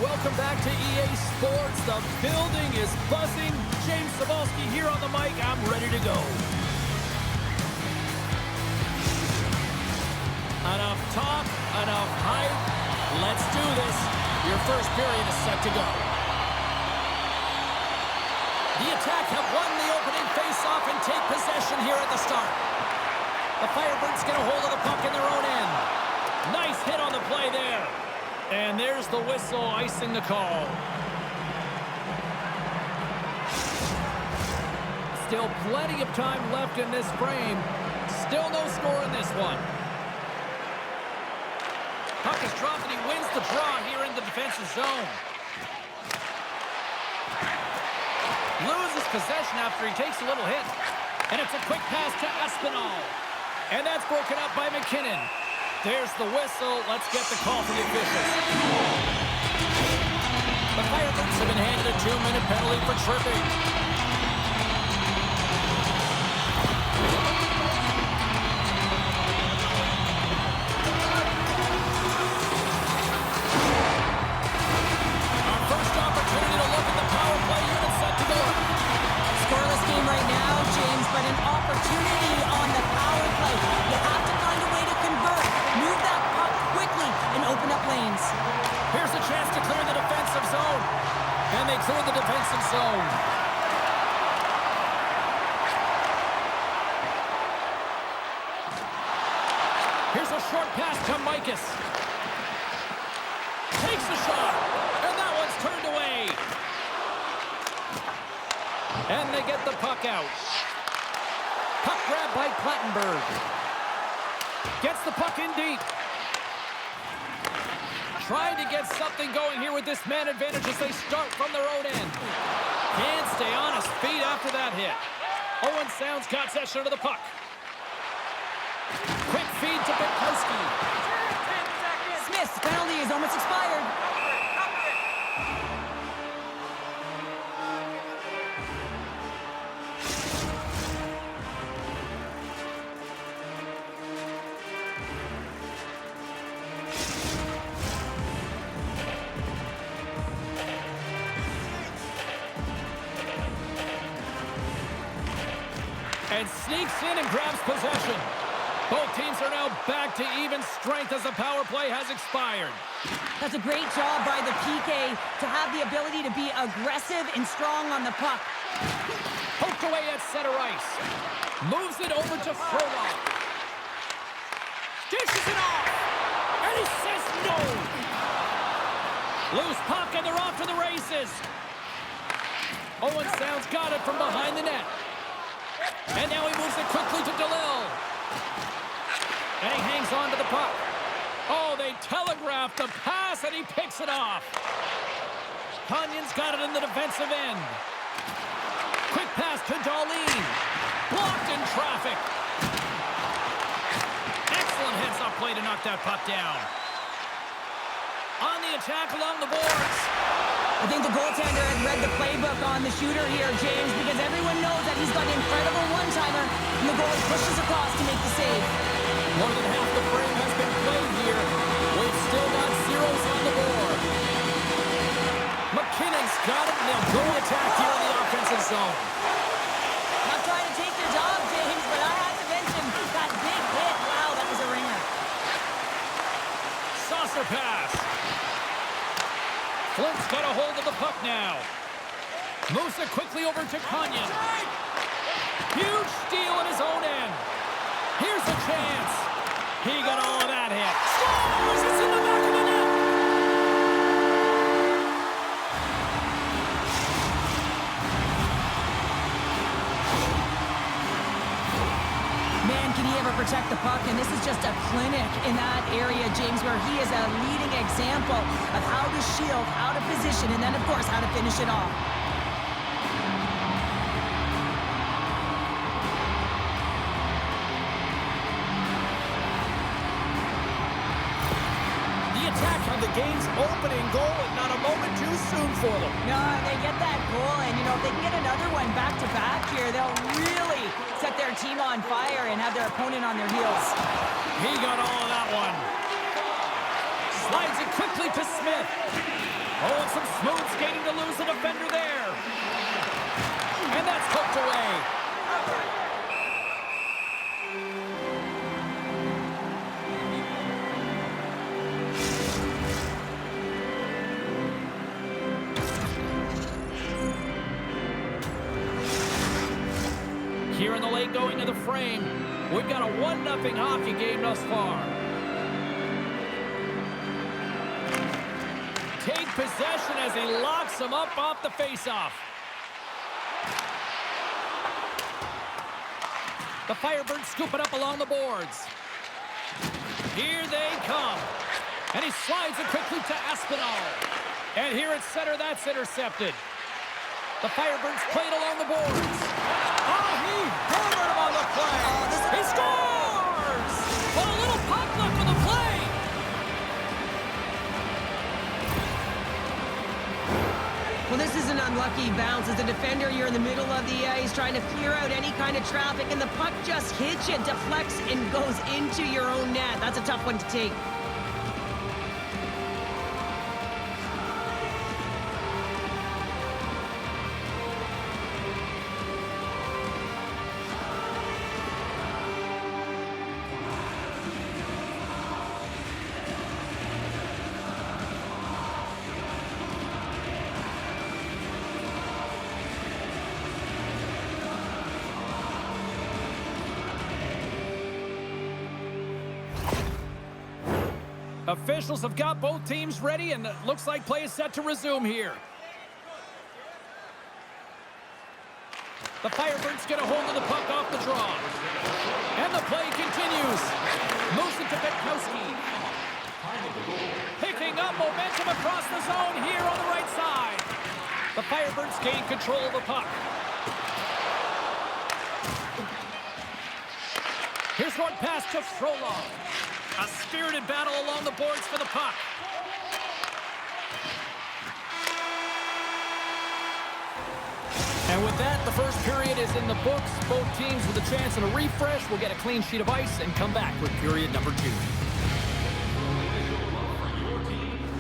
welcome back to EA Sports. The building is buzzing. James Cebulski here on the mic. I'm ready to go. Enough talk, enough hype. Let's do this. Your first period is set to go. The attack have won the opening face-off and take possession here at the start. The Firebirds get a hold of the puck in their own end. Nice hit on the play there. And there's the whistle icing the call. Still plenty of time left in this frame. Still no score in this one. Puck is dropped and he wins the draw here in the defensive zone. Loses possession after he takes a little hit. And it's a quick pass to Espinal. And that's broken up by McKinnon. There's the whistle. Let's get the call from the officials. The Firebirds have been handed a 2-minute penalty for tripping. Our first opportunity to look at the power play unit set to go. Scoreless game right now, James, but an opportunity on the power play. You have to find a way to convert. Move that puck quickly and open up lanes. Here's a chance to clear the defensive zone. And they clear the defensive zone. Here's a short pass to Mikas. Takes the shot. And that one's turned away. And they get the puck out. Puck grab by Plattenberg. Gets the puck in deep. Trying to get something going here with this man advantage as they start from their own end. Can't stay on his feet after that hit. Owen Sounds got possession of the puck. Quick feed to Bitkowski. Smith's penalty is almost expired. And sneaks in and grabs possession. Both teams are now back to even strength as the power play has expired. That's a great job by the PK to have the ability to be aggressive and strong on the puck. Poked away at center ice. Moves it over to Furlong. Dishes it off. And he says no. Loose puck and they're off to the races. Owen Sounds got it from behind the net. And now he moves it quickly to DeLille. And he hangs on to the puck. Oh, they telegraphed the pass, and he picks it off. Kanyan's got it in the defensive end. Quick pass to Darlene. Blocked in traffic. Excellent heads-up play to knock that puck down. On the attack along the boards. I think the goaltender had read the playbook on the shooter here, James, because everyone knows that he's got an incredible one-timer, and the goalie pushes across to make the save. More than half the frame has been played here. We've still got zeros on the board. McKinnon's got it, and they'll go attack here in the offensive zone. Not trying to take your job, James, but I have to mention that big hit. Wow, that was a ringer. Saucer pass. Flint's got a hold of the puck now. Moves it quickly over to Kanyan. Huge steal in his own end. Here's a chance. He got all of that hit. Scores! It's in the back of the net. Man, can he ever protect the puck? And this is just a clinic in that area, James, where he is a leading example of how to shield, how to position, and then, of course, how to finish it off. The attack on the game's opening goal, and not a moment too soon for them. No, they get that goal, and, you know, if they can get another one back-to-back here, they'll really set their team on fire and have their opponent on their heels. He got all of that one. Slides it quickly to Smith. Oh, and some smooth skating to lose the defender there. And that's hooked away. Here in the late going to the frame, we've got a 1-0 hockey game thus far. Take possession as he locks him up off the faceoff. The Firebirds scoop it up along the boards. Here they come. And he slides it quickly to Aspinall. And here at center, that's intercepted. The Firebirds play it along the boards. Oh, he hammered him on the play. He scores! But a little puck left on the play. Well, this is an unlucky bounce. As a defender, you're in the middle of the ice trying to clear out any kind of traffic, and the puck just hits you, deflects, and goes into your own net. That's a tough one to take. Officials have got both teams ready, and it looks like play is set to resume here. The Firebirds get a hold of the puck off the draw. And the play continues. Moves it to Vitkowski. Picking up momentum across the zone here on the right side. The Firebirds gain control of the puck. Here's one pass to Frolov. A spirited battle along the boards for the puck. And with that, the first period is in the books. Both teams with a chance at a refresh will get a clean sheet of ice and come back with period number 2.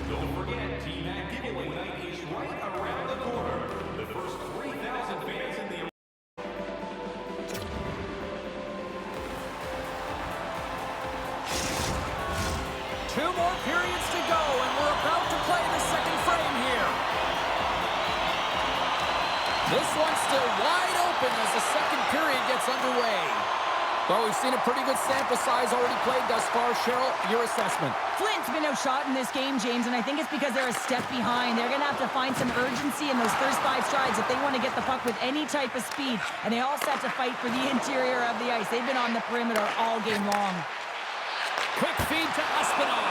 Don't forget, T-Mac giveaway night is right around the corner. The first 3,000 fans in the 2 more periods to go, and we're about to play the second frame here. This one's still wide open as the second period gets underway. Well, we've seen a pretty good sample size already played thus far. Cheryl, your assessment. Flint's been outshot in this game, James, and I think it's because they're a step behind. They're going to have to find some urgency in those first 5 strides if they want to get the puck with any type of speed. And they all set to fight for the interior of the ice. They've been on the perimeter all game long. Quick feed to Aspinall.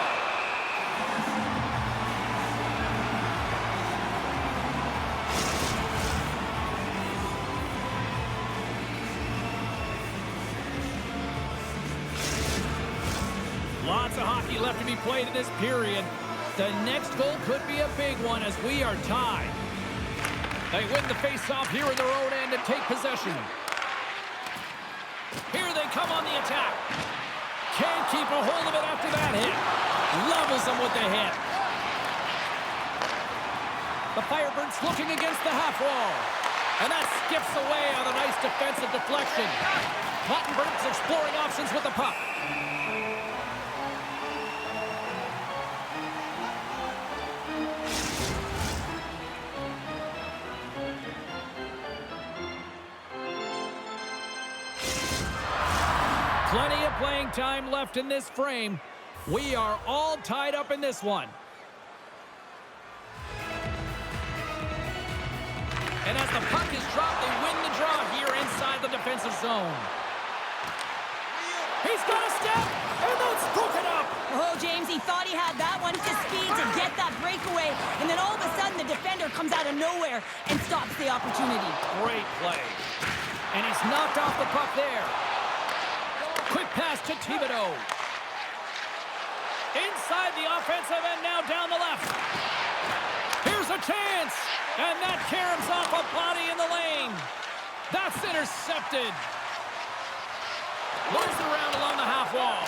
Lots of hockey left to be played in this period. The next goal could be a big one as we are tied. They win the face-off here in their own end and take possession. Here they come on the attack. Can't keep a hold of it after that hit. Levels them with the hit. The Firebirds looking against the half wall. And that skips away on a nice defensive deflection. Plattenberg's exploring options with the puck. Plenty of playing time left in this frame. We are all tied up in this one. And as the puck is dropped, they win the draw here inside the defensive zone. He's got a step, and that's broken up. Oh, James, he thought he had that one to speed to get that breakaway, and then all of a sudden the defender comes out of nowhere and stops the opportunity. Great play. And he's knocked off the puck there. Quick pass to Thibodeau. Inside the offensive end, now down the left. Here's a chance. And that caroms off a body in the lane. That's intercepted. Moves it around along the half wall.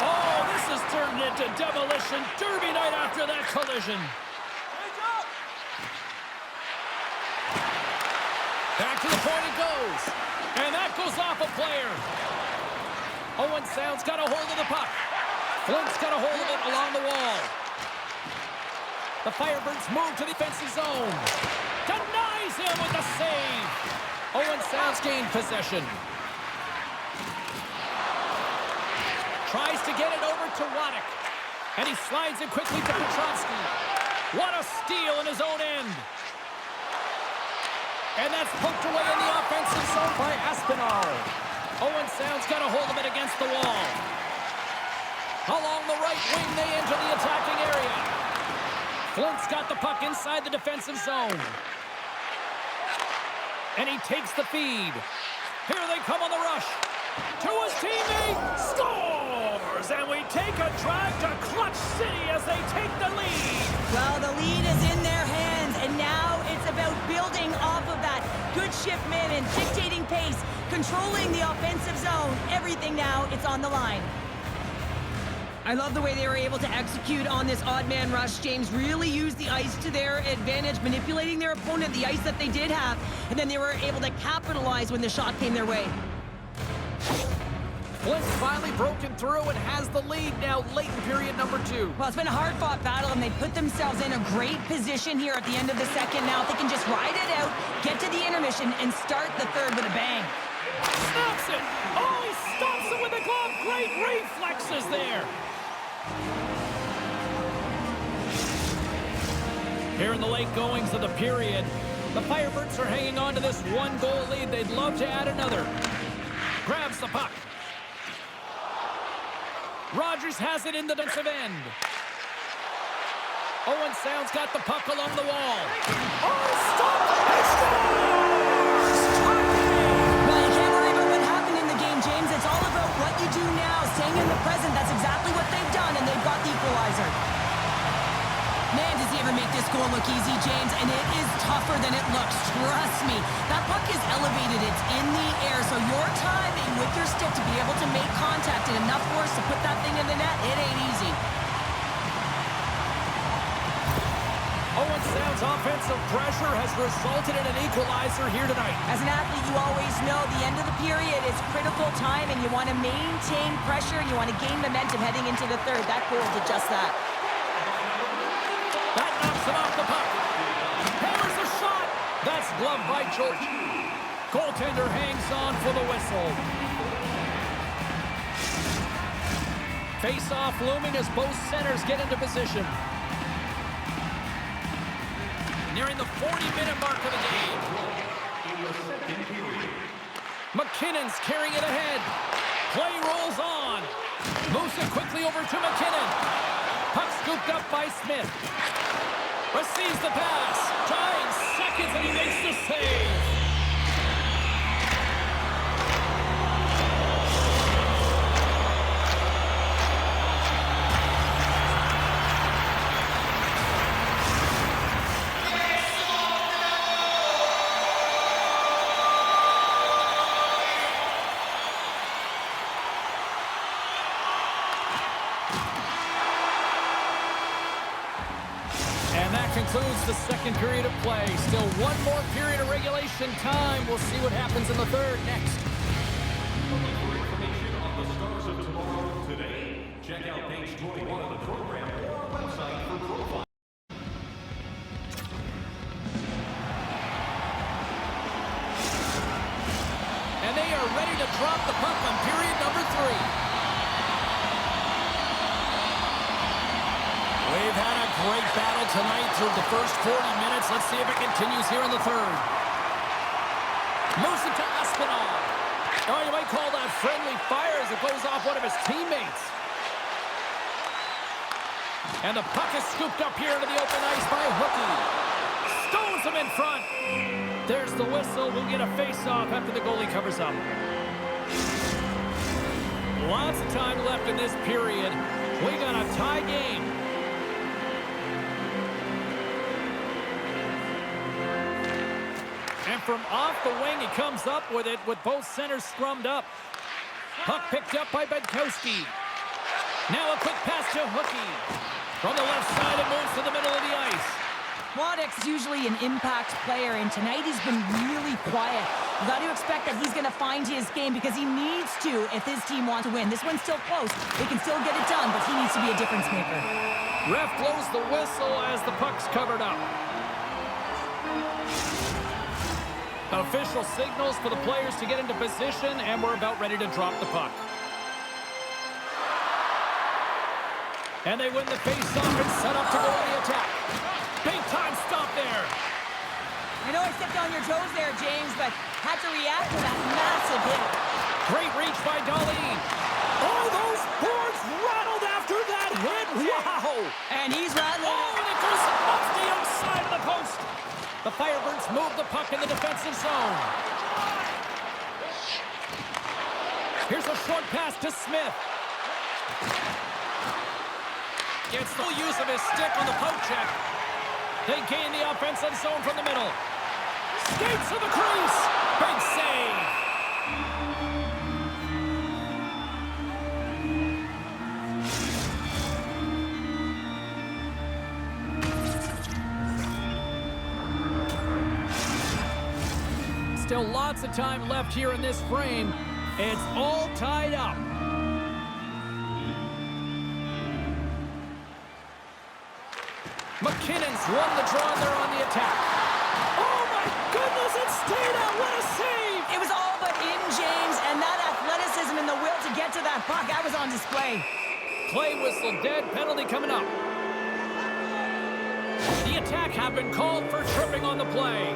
Oh, this has turned into demolition derby night after that collision. Back to the point it goes. And that goes off a player. Owen Sound's got a hold of the puck. Flint's got a hold of it along the wall. The Firebirds move to the defensive zone. Denies him with the save. Owen Sound's gained possession. Tries to get it over to Waddick. And he slides it quickly to Petrovsky. What a steal in his own end. And that's poked away in the offensive zone by Aspinall. Owen Sound's got a hold of it against the wall. Along the right wing, they enter the attacking area. Flint's got the puck inside the defensive zone. And he takes the feed. Here they come on the rush. To his teammate. Scores! And we take a drive to Clutch City as they take the lead. Well, the lead is in their hands, and now it's about building off of that. Good shift man and dictating pace, controlling the offensive zone. Everything now, it's on the line. I love the way they were able to execute on this odd man rush. James really used the ice to their advantage, manipulating their opponent, the ice that they did have, and then they were able to capitalize when the shot came their way. Flint's finally broken through and has the lead now late in period number 2. Well, it's been a hard-fought battle, and they put themselves in a great position here at the end of the second. Now, if they can just ride it out, get to the intermission, and start the third with a bang. Snaps it! Oh, he stops it with the glove! Great reflexes there! Here in the late goings of the period, the Firebirds are hanging on to this one-goal lead. They'd love to add another. Grabs the puck. Rogers has it in the defensive end. Owen Sound's got the puck along the wall. Oh, stop! He scores! Well, you can't worry about what happened in the game, James. It's all about what you do now, staying in the present. That's exactly what they've done, and they've got the equalizer. Man, does he ever make this goal look easy, James, and it is tougher than it looks. Trust me. That puck is elevated. It's in the air, so your timing with your stick to be able to make contact and enough force to put that thing in the net, it ain't easy. Owen Sound's offensive pressure has resulted in an equalizer here tonight. As an athlete, you always know the end of the period is critical time, and you want to maintain pressure, and you want to gain momentum heading into the third. That goal did just that. That knocks him off the puck. Hammers the shot. That's gloved by George. Goaltender hangs on for the whistle. Face-off looming as both centers get into position. Nearing the 40-minute mark of the game. McKinnon's carrying it ahead. Play rolls on. Moves it quickly over to McKinnon. Puck scooped up by Smith. Receives the pass. Tying seconds, and he makes the save. And that concludes the second period of play. Still one more period of regulation time. We'll see what happens in the third next. For information on the stars of tomorrow today, check out page 21 of the program or our website for profile. And they are ready to drop the puck on period number 3. We've had a great battle tonight through the first 40 minutes. Let's see if it continues here in the third. Moves it to Aspinall. Oh, you might call that friendly fire as it goes off one of his teammates. And the puck is scooped up here into the open ice by Hookie. Stones him in front. There's the whistle. We'll get a face-off after the goalie covers up. Lots of time left in this period. We got a tie game. And from off the wing, he comes up with it with both centers scrummed up. Puck picked up by Bedkowski. Now a quick pass to Hookie. From the left side, it moves to the middle of the ice. Waddick's usually an impact player, and tonight he's been really quiet. You got to expect that he's going to find his game because he needs to if his team wants to win. This one's still close. They can still get it done, but he needs to be a difference maker. Ref blows the whistle as the puck's covered up. Official signals for the players to get into position, and we're about ready to drop the puck. And they win the face-off and set up to go on the attack. Big time stop there. I know I stepped on your toes there, James, but had to react to that massive hit. Great reach by Darlene. Oh, those boards rattled after that hit. Wow. And he's rattling. Oh, and it goes off the outside of the post. The Firebirds move the puck in the defensive zone. Here's a short pass to Smith. Gets full use of his stick on the poke check. They gain the offensive zone from the middle. Skates to the crease. Big save. Still lots of time left here in this frame. It's all tied up. McKinnon's won the draw there on the attack. Oh my goodness, it stayed out. What a save! It was all but in, James, and that athleticism and the will to get to that puck, that was on display. Play whistle dead, penalty coming up. The attack have been called for tripping on the play.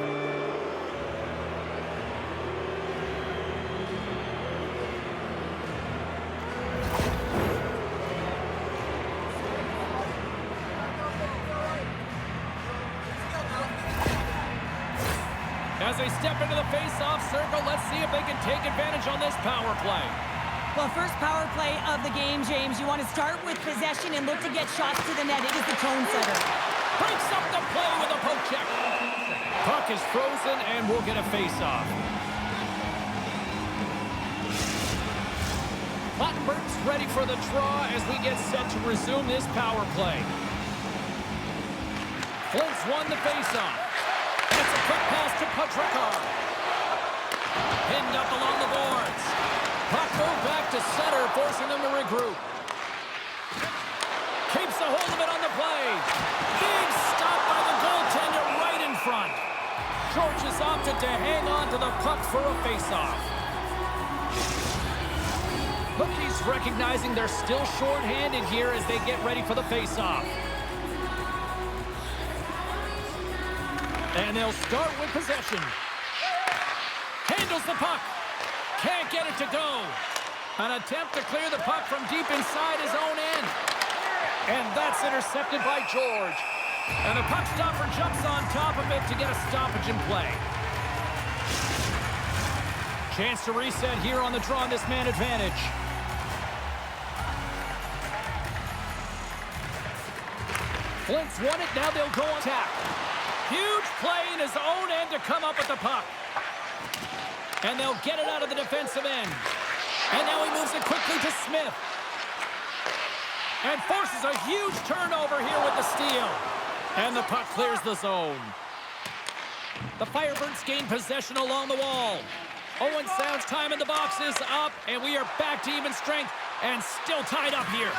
As they step into the face-off circle, let's see if they can take advantage on this power play. Well, first power play of the game, James. You want to start with possession and look to get shots to the net. It is the tone setter. Breaks up the play with a poke check. Puck is frozen, and we'll get a face-off. Flint's ready for the draw as we get set to resume this power play. Flint's won the face-off. It's a quick pass to Patrickar. Pinned up along the boards. Puck moved back to center, forcing them to regroup. Keeps a hold of it on the play. Big stop by the goaltender right in front. George has opted to hang on to the puck for a face-off. Hokies recognizing they're still short-handed here as they get ready for the face-off. And they'll start with possession. Handles the puck. Can't get it to go. An attempt to clear the puck from deep inside his own end. And that's intercepted by George. And the puck stopper jumps on top of it to get a stoppage in play. Chance to reset here on the draw on this man advantage. Flint's won it. Now they'll go on attack. Huge play in his own end to come up with the puck. And they'll get it out of the defensive end. And now he moves it quickly to Smith. And forces a huge turnover here with the steal. And the puck clears the zone. The Firebirds gain possession along the wall. Owen sounds time in the box is up. And we are back to even strength and still tied up here.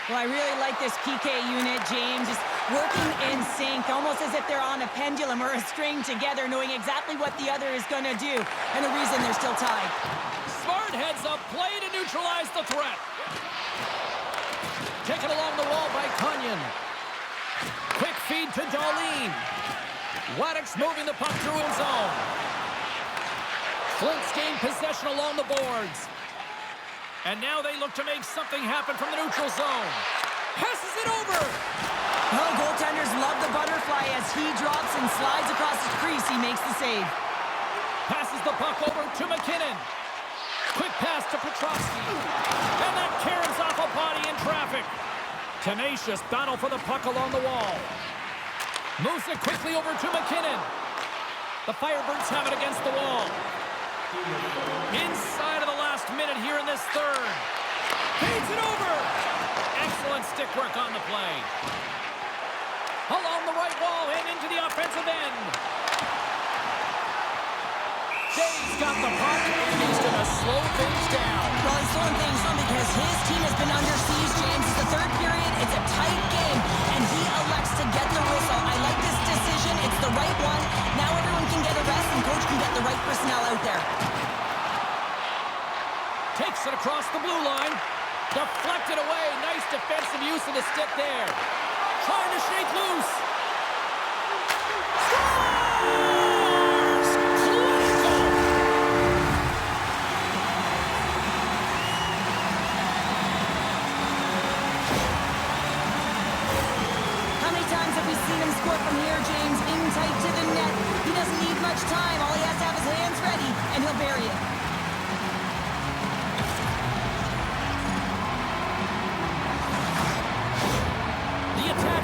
Well, I really like this PK unit, James. Just working in sync, almost as if they're on a pendulum or a string together, knowing exactly what the other is going to do, and the reason they're still tied. Smart heads up play to neutralize the threat. Taken along the wall by Cunyon. Quick feed to Darlene. Waddick's moving the puck through his zone. Flint's gained possession along the boards. And now they look to make something happen from the neutral zone. Passes it over. Oh, goaltenders love the butterfly as he drops and slides across the crease. He makes the save. Passes the puck over to McKinnon. Quick pass to Petrovsky. And that caroms off a body in traffic. Tenacious battle for the puck along the wall. Moves it quickly over to McKinnon. The Firebirds have it against the wall. Inside of the last minute here in this third. Feeds it over. Excellent stick work on the play. Along the right wall and into the offensive end. Jay's got the puck, and he's going to slow things down. Well, he's slowing things down because his team has been under siege, James. It's the third period. It's a tight game, and he elects to get the whistle. I like this decision. It's the right one. Now everyone can get a rest, and coach can get the right personnel out there. Takes it across the blue line. Deflected away. Nice defensive use of the stick there. Trying to shake loose. Scores! Clinical! How many times have we seen him score from here, James? In tight to the net. He doesn't need much time. All he has to have his hands ready, and he'll bury it.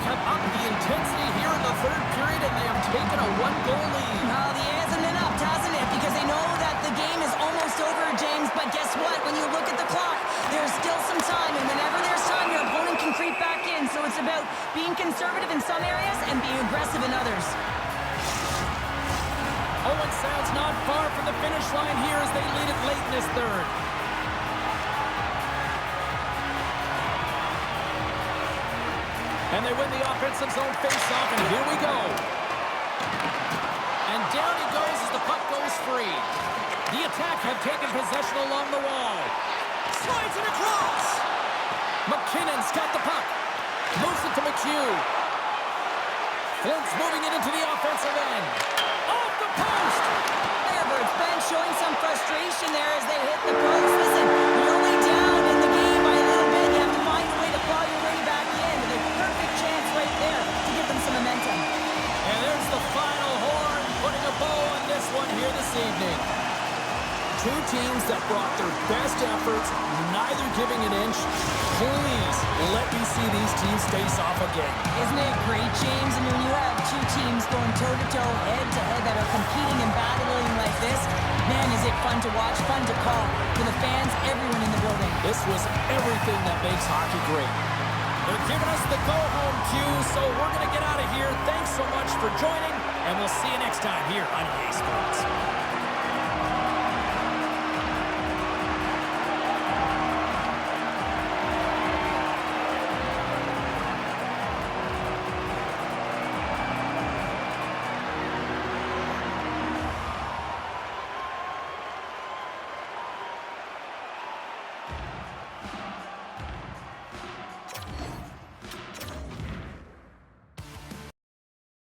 Have upped the intensity here in the third period, and they have taken a one-goal lead. Well, the hasn't been upped, hasn't it? Because they know that the game is almost over, James. But guess what? When you look at the clock, there's still some time. And whenever there's time, your opponent can creep back in. So it's about being conservative in some areas and being aggressive in others. Owen Sound's not far from the finish line here as they lead it late in this third. And they win the offensive zone face-off, and here we go. And down he goes as the puck goes free. The attack have taken possession along the wall. Slides it across. McKinnon's got the puck. Moves it to McHugh. Flint's moving it into the offensive end. Off the post. Firebirds bench showing some frustration there as they hit the post. Listen, you're only down in the game by a little bit. You have to find a way to claw your way back in. The perfect chance right there to give them some momentum. And there's the final horn, putting a bow on this one here this evening. Two teams that brought their best efforts, neither giving an inch. Please let me see these teams face off again. Isn't it great, James? I mean, when you have two teams going toe-to-toe, head-to-head that are competing and battling like this, man, is it fun to watch, fun to call. For the fans, everyone in the building. This was everything that makes hockey great. They're giving us the go-home cue, so we're going to get out of here. Thanks so much for joining, and we'll see you next time here on EA Sports.